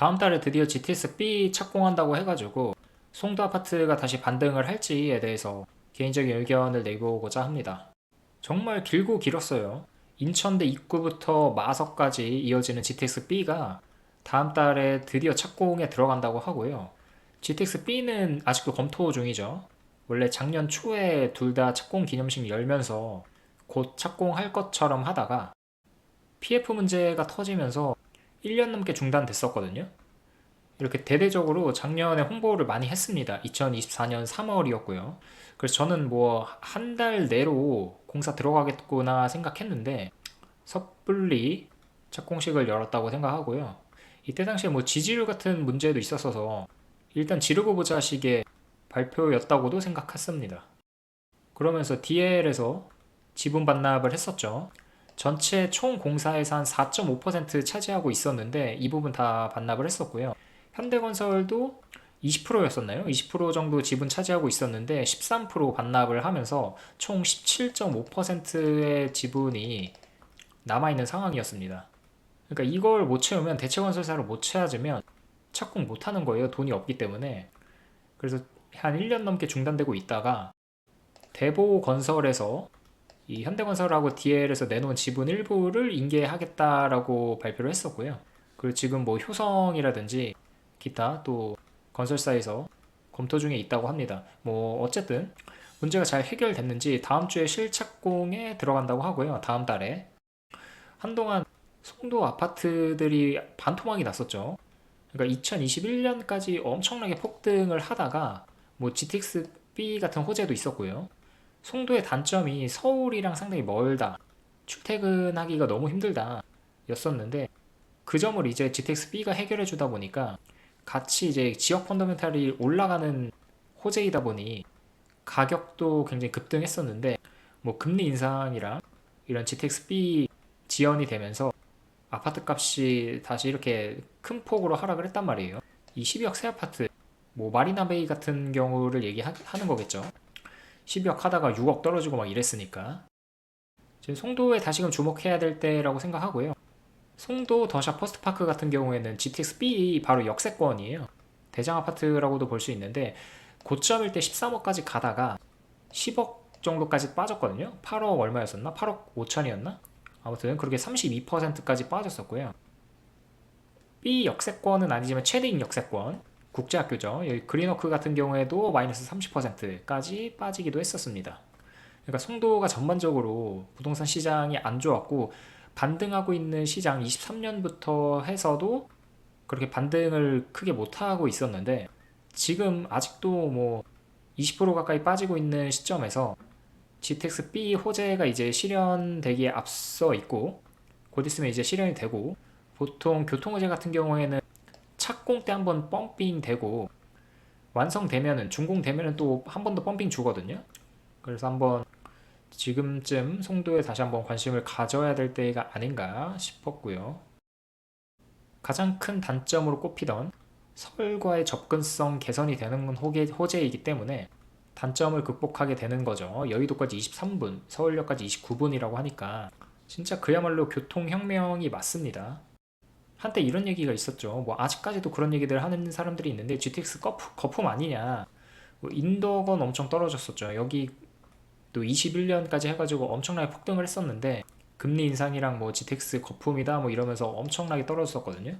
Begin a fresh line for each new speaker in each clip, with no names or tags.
다음 달에 드디어 GTX-B 착공한다고 해가지고 송도 아파트가 다시 반등을 할지에 대해서 개인적인 의견을 내보고자 합니다. 정말 길고 길었어요. 인천대 입구부터 마석까지 이어지는 GTX-B가 다음 달에 드디어 착공에 들어간다고 하고요. GTX-B는 아직도 검토 중이죠. 원래 작년 초에 둘 다 착공 기념식 열면서 곧 착공할 것처럼 하다가 PF 문제가 터지면서 1년 넘게 중단됐었거든요. 이렇게 대대적으로 작년에 홍보를 많이 했습니다. 2024년 3월이었고요. 그래서 저는 뭐 한 달 내로 공사 들어가겠구나 생각했는데 섣불리 착공식을 열었다고 생각하고요. 이때 당시에 뭐 지지율 같은 문제도 있었어서 일단 지르고 보자 식의 발표였다고도 생각했습니다. 그러면서 DL에서 지분 반납을 했었죠. 전체 총 공사 예산 4.5% 차지하고 있었는데 이 부분 다 반납을 했었고요. 현대건설도 20%였었나요? 20% 정도 지분 차지하고 있었는데 13% 반납을 하면서 총 17.5%의 지분이 남아있는 상황이었습니다. 그러니까 이걸 못 채우면 대체건설사를 못 찾으면 착공 못 하는 거예요. 돈이 없기 때문에. 그래서 한 1년 넘게 중단되고 있다가 대보건설에서 이 현대건설하고 DL에서 내놓은 지분 일부를 인계하겠다라고 발표를 했었고요. 그리고 지금 뭐 효성이라든지 기타 또 건설사에서 검토 중에 있다고 합니다. 뭐 어쨌든 문제가 잘 해결됐는지 다음 주에 실착공에 들어간다고 하고요. 다음 달에 한동안 송도 아파트들이 반토막이 났었죠. 그러니까 2021년까지 엄청나게 폭등을 하다가 뭐 GTX-B 같은 호재도 있었고요. 송도의 단점이 서울이랑 상당히 멀다, 출퇴근하기가 너무 힘들다 였었는데 그 점을 이제 GTX-B가 해결해 주다 보니까 같이 이제 지역 펀더멘탈이 올라가는 호재이다 보니 가격도 굉장히 급등했었는데 뭐 금리 인상이랑 이런 GTX-B 지연이 되면서 아파트 값이 다시 이렇게 큰 폭으로 하락을 했단 말이에요. 이 12억 새 아파트, 뭐 마리나베이 같은 경우를 얘기하는 거겠죠. 12억 하다가 6억 떨어지고 막 이랬으니까. 지금 송도에 다시금 주목해야 될 때라고 생각하고요. 송도 더샵 퍼스트파크 같은 경우에는 GTX-B 바로 역세권이에요. 대장 아파트라고도 볼 수 있는데 고점일 때 13억까지 가다가 10억 정도까지 빠졌거든요. 8억 얼마였었나? 8억 5천이었나? 아무튼 그렇게 32%까지 빠졌었고요. B 역세권은 아니지만 최대인 역세권 국제학교죠. 여기 그린워크 같은 경우에도 마이너스 30%까지 빠지기도 했었습니다. 그러니까 송도가 전반적으로 부동산 시장이 안 좋았고 반등하고 있는 시장 23년부터 해서도 그렇게 반등을 크게 못하고 있었는데 지금 아직도 뭐 20% 가까이 빠지고 있는 시점에서 GTX-B 호재가 이제 실현되기에 앞서 있고 곧 있으면 이제 실현이 되고 보통 교통호재 같은 경우에는 착공 때 한번 펌핑 되고 완성되면은 준공되면은 또 한 번 더 펌핑 주거든요. 그래서 한번 지금쯤 송도에 다시 한번 관심을 가져야 될 때가 아닌가 싶었고요. 가장 큰 단점으로 꼽히던 서울과의 접근성 개선이 되는 건 호재이기 때문에 단점을 극복하게 되는 거죠. 여의도까지 23분, 서울역까지 29분이라고 하니까 진짜 그야말로 교통혁명이 맞습니다. 한때 이런 얘기가 있었죠. 뭐 아직까지도 그런 얘기들 하는 사람들이 있는데 GTX 거품 아니냐. 뭐 인덕은 엄청 떨어졌었죠. 여기 또 21년까지 해가지고 엄청나게 폭등을 했었는데 금리 인상이랑 뭐 GTX 거품이다 뭐 이러면서 엄청나게 떨어졌었거든요.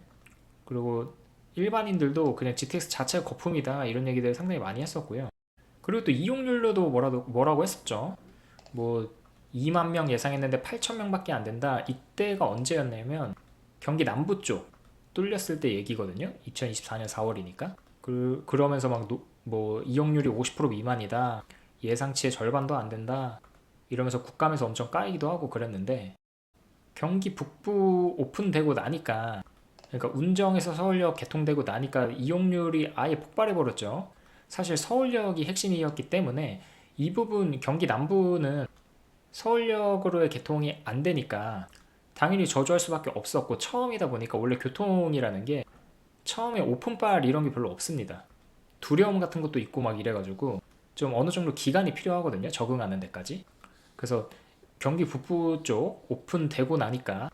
그리고 일반인들도 그냥 GTX 자체가 거품이다 이런 얘기들 상당히 많이 했었고요. 그리고 또 이용률로도 뭐라고 했었죠. 뭐 2만 명 예상했는데 8천 명밖에 안 된다. 이때가 언제였냐면 경기 남부 쪽 뚫렸을 때 얘기거든요. 2024년 4월이니까. 그러면서 막 뭐 이용률이 50% 미만이다. 예상치의 절반도 안 된다. 이러면서 국감에서 엄청 까이기도 하고 그랬는데 경기 북부 오픈되고 나니까 그러니까 운정에서 서울역 개통되고 나니까 이용률이 아예 폭발해 버렸죠. 사실 서울역이 핵심이었기 때문에 이 부분 경기 남부는 서울역으로의 개통이 안 되니까 당연히 저조할 수밖에 없었고 처음이다 보니까 원래 교통이라는 게 처음에 오픈빨 이런 게 별로 없습니다. 두려움 같은 것도 있고 막 이래가지고 좀 어느 정도 기간이 필요하거든요. 적응하는 데까지. 그래서 경기 북부 쪽 오픈되고 나니까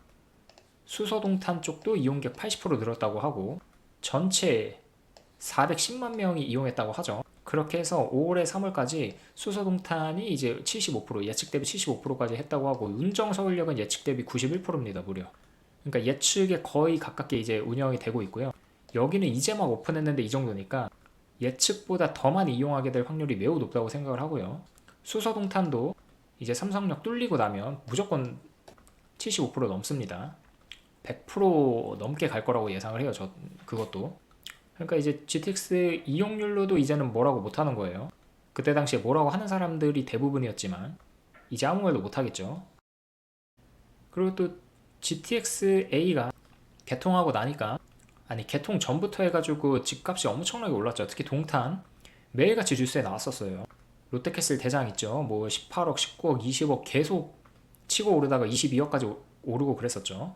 수서동탄 쪽도 이용객 80% 늘었다고 하고 전체 410만 명이 이용했다고 하죠. 그렇게 해서 올해 3월까지 수소동탄이 이제 75% 예측 대비 75%까지 했다고 하고 운정 서울역은 예측 대비 91%입니다 무려. 그러니까 예측에 거의 가깝게 이제 운영이 되고 있고요. 여기는 이제 막 오픈했는데 이 정도니까 예측보다 더 많이 이용하게 될 확률이 매우 높다고 생각을 하고요. 수소동탄도 이제 삼성역 뚫리고 나면 무조건 75% 넘습니다. 100% 넘게 갈 거라고 예상을 해요. 그것도. 그러니까 이제 GTX 이용률로도 이제는 뭐라고 못하는 거예요. 그때 당시에 뭐라고 하는 사람들이 대부분이었지만 이제 아무 말도 못하겠죠. 그리고 또 GTX-A가 개통하고 나니까, 아니 개통 전부터 해가지고 집값이 엄청나게 올랐죠. 특히 동탄 매일같이 뉴스에 나왔었어요. 롯데캐슬 대장 있죠. 뭐 18억, 19억, 20억 계속 치고 오르다가 22억까지 오르고 그랬었죠.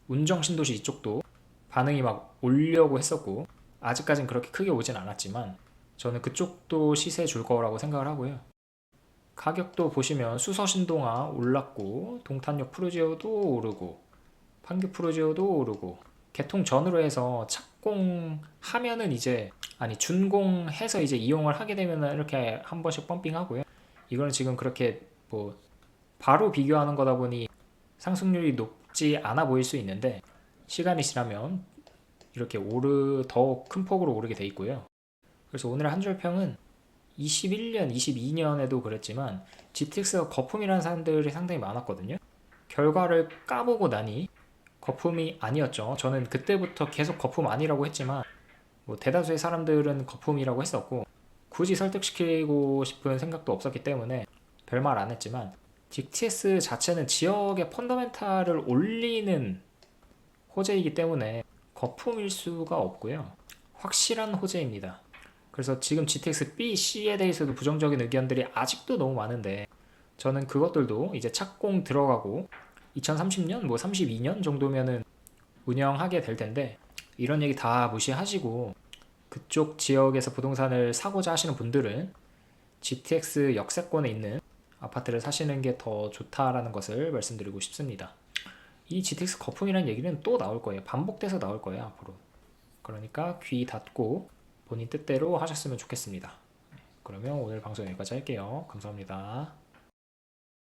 운정 신도시 이쪽도 반응이 막 오려고 했었고, 아직까진 그렇게 크게 오진 않았지만 저는 그쪽도 시세 줄 거라고 생각을 하고요. 가격도 보시면 수서 신동아 올랐고, 동탄역 푸르지오도 오르고, 판교 푸르지오도 오르고, 개통 전으로 해서 착공하면은 이제, 아니 준공해서 이제 이용을 하게 되면은 이렇게 한 번씩 펌핑하고요. 이거는 지금 그렇게 뭐 바로 비교하는 거다 보니 상승률이 높지 않아 보일 수 있는데, 시간이 지나면 이렇게 더 큰 폭으로 오르게 돼 있고요. 그래서 오늘 한 줄 평은 21년, 22년에도 그랬지만 GTX가 거품이라는 사람들이 상당히 많았거든요. 결과를 까보고 나니 거품이 아니었죠. 저는 그때부터 계속 거품 아니라고 했지만 뭐 대다수의 사람들은 거품이라고 했었고, 굳이 설득시키고 싶은 생각도 없었기 때문에 별말 안 했지만, GTS 자체는 지역의 펀더멘탈을 올리는 호재이기 때문에 거품일 수가 없고요. 확실한 호재입니다. 그래서 지금 GTX B, C에 대해서도 부정적인 의견들이 아직도 너무 많은데, 저는 그것들도 이제 착공 들어가고 2030년, 뭐 32년 정도면은 운영하게 될 텐데, 이런 얘기 다 무시하시고 그쪽 지역에서 부동산을 사고자 하시는 분들은 GTX 역세권에 있는 아파트를 사시는 게 더 좋다라는 것을 말씀드리고 싶습니다. 이 GTX 거품이라는 얘기는 또 나올 거예요. 반복돼서 나올 거예요, 앞으로. 그러니까 귀 닫고 본인 뜻대로 하셨으면 좋겠습니다. 그러면 오늘 방송 여기까지 할게요. 감사합니다.